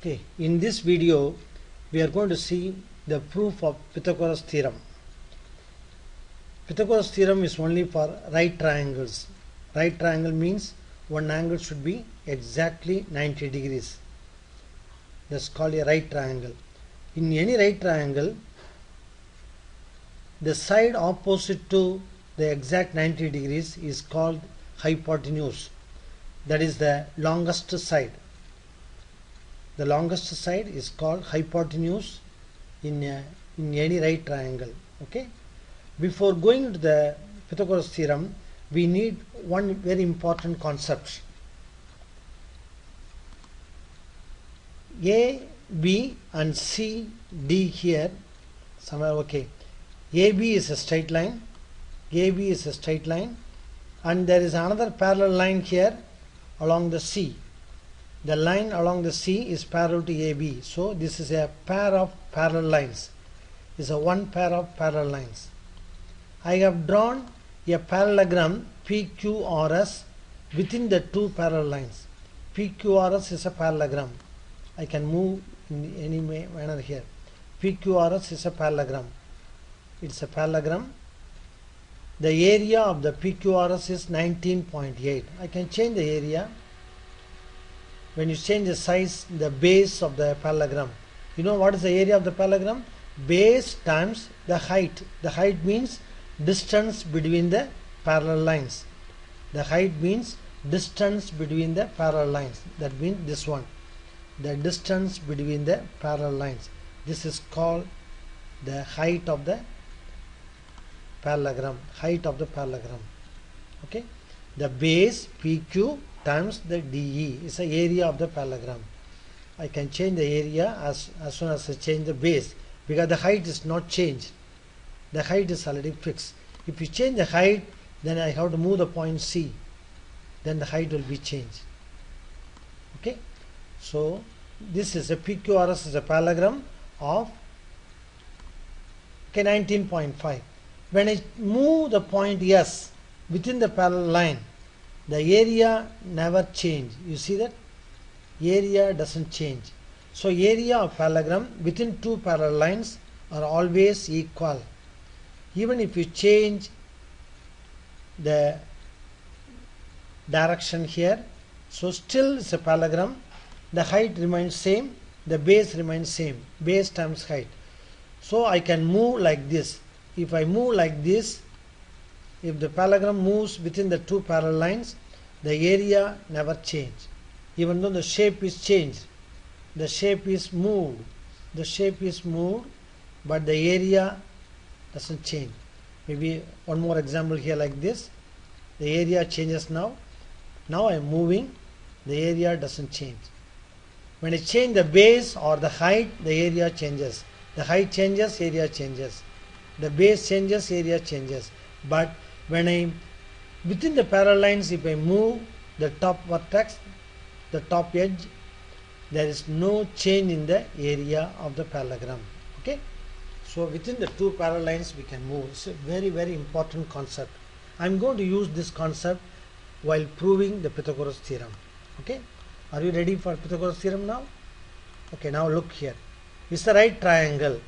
Okay, in this video we are going to see the proof of Pythagoras theorem. Pythagoras theorem is only for right triangles. Right triangle means one angle should be exactly 90 degrees. That's called a right triangle. In any right triangle, the side opposite to the exact 90 degrees is called hypotenuse. That is the longest side. The longest side is called hypotenuse in any right triangle. Okay. Before going to the Pythagoras theorem, we need one very important concept. A, B and C, D here somewhere. Okay. AB is a straight line. AB is a straight line, and there is another parallel line here along the C. The line along the C is parallel to AB. So this is a pair of parallel lines. This is a one pair of parallel lines. I have drawn a parallelogram PQRS within the two parallel lines. PQRS is a parallelogram. I can move in any manner here. PQRS is a parallelogram. It's a parallelogram. The area of the PQRS is 19.8. I can change the area. When you change the size, the base of the parallelogram, you know what is the area of the parallelogram? Base times the height. The height means distance between the parallel lines. The height means distance between the parallel lines. That means this one. The distance between the parallel lines. This is called the height of the parallelogram. Height of the parallelogram. Okay. The base PQ times the DE is the area of the parallelogram. I can change the area as soon as I change the base, because the height is not changed. The height is already fixed. If you change the height, then I have to move the point C. Then the height will be changed. Okay. So this is a PQRS is a parallelogram of 19.5. When I move the point S within the parallel line, the area never change. You see that? Area doesn't change. So area of parallelogram within two parallel lines are always equal. Even if you change the direction here, so still it's a parallelogram. The height remains same, the base remains same. Base times height. So I can move like this. If I move like this, if the parallelogram moves within the two parallel lines, the area never changes. Even though the shape is changed, the shape is moved. The shape is moved, but the area doesn't change. Maybe one more example here like this. The area changes now. Now I am moving, the area doesn't change. When I change the base or the height, the area changes. The height changes, area changes. The base changes, area changes. But when I within the parallel lines, if I move the top vertex, the top edge, there is no change in the area of the parallelogram. Okay. So within the two parallel lines we can move. It's a very, very important concept. I am going to use this concept while proving the Pythagoras theorem. Okay. Are you ready for Pythagoras theorem now? Okay. Now look here. It's a right triangle.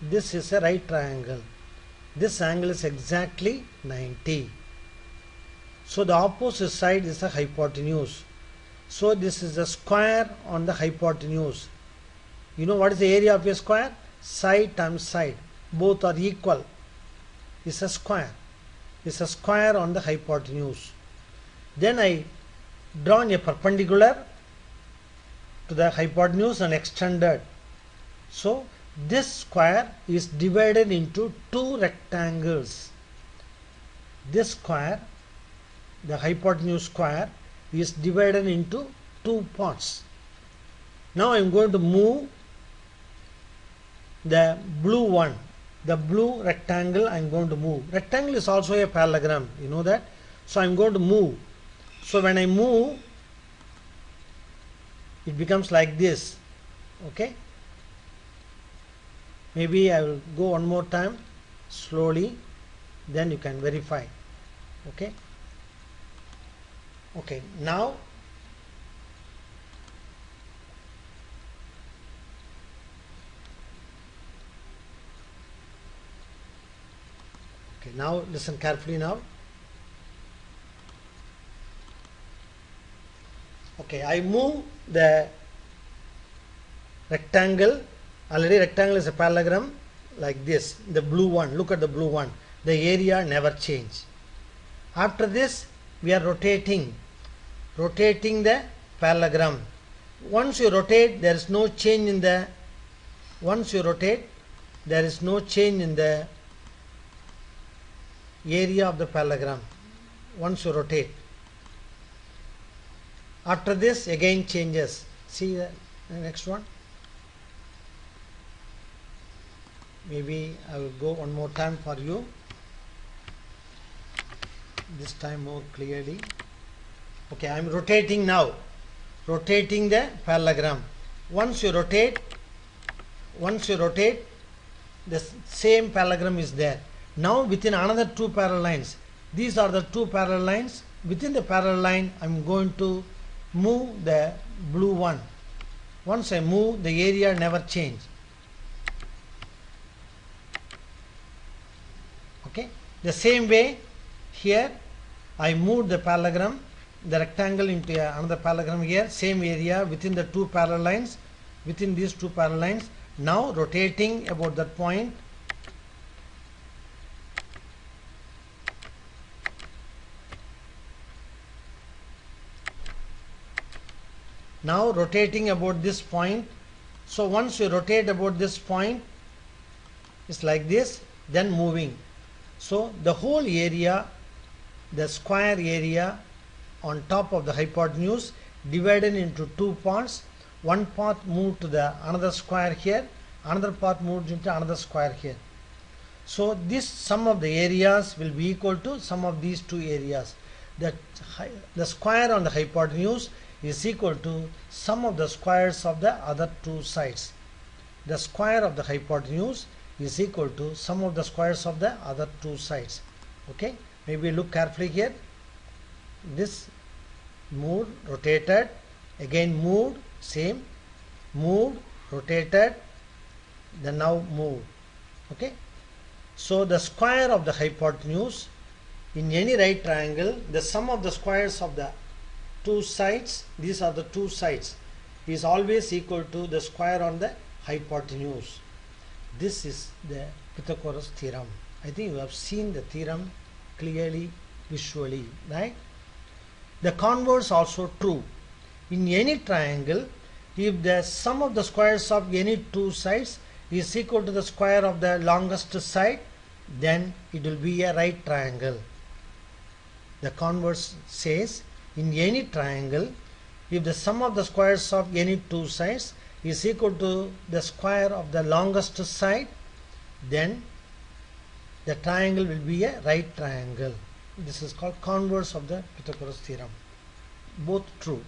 This is a right triangle. This angle is exactly 90. So the opposite side is the hypotenuse. So this is the square on the hypotenuse. You know what is the area of a square? Side times side. Both are equal. It's a square. It's a square on the hypotenuse. Then I drawn a perpendicular to the hypotenuse and extended. So this square is divided into two rectangles. This square, the hypotenuse square, is divided into two parts. Now I am going to move the blue one. The blue rectangle I am going to move. Rectangle is also a parallelogram. You know that? So I am going to move. So when I move, it becomes like this. Okay. Maybe I will go one more time slowly, then you can verify. Okay. Okay, now Okay, now listen carefully now. Okay, I move the rectangle. Already rectangle is a parallelogram like this. The blue one, look at the blue one. The area never change. After this, we are rotating the parallelogram. Once you rotate, there is no change in the area of the parallelogram. Once you rotate, after this again changes. See the next one. Maybe I will go one more time for you, this time more clearly. Okay, I am rotating now, rotating the parallelogram. Once you rotate, the same parallelogram is there. Now within another two parallel lines, these are the two parallel lines. Within the parallel line, I am going to move the blue one. Once I move, the area never change. Okay, the same way here I moved the parallelogram, the rectangle into another parallelogram here, same area within the two parallel lines, within these two parallel lines. Now rotating about that point, now rotating about this point. So once you rotate about this point, it's like this, then moving. So the whole area, the square area on top of the hypotenuse, divided into two parts. One part moved to the another square here, another part moved into another square here. So this sum of the areas will be equal to sum of these two areas. The square on the hypotenuse is equal to sum of the squares of the other two sides. The square of the hypotenuse is equal to sum of the squares of the other two sides. Okay, maybe look carefully here. This moved, rotated, again moved, same, moved, rotated, then now moved. Okay, so the square of the hypotenuse in any right triangle, the sum of the squares of the two sides, these are the two sides, is always equal to the square on the hypotenuse. This is the Pythagoras theorem. I think you have seen the theorem clearly, visually, right? The converse also true. In any triangle, if the sum of the squares of any two sides is equal to the square of the longest side, then it will be a right triangle. The converse says, in any triangle, if the sum of the squares of any two sides is equal to the square of the longest side, then the triangle will be a right triangle. This is called converse of the Pythagoras theorem. Both true.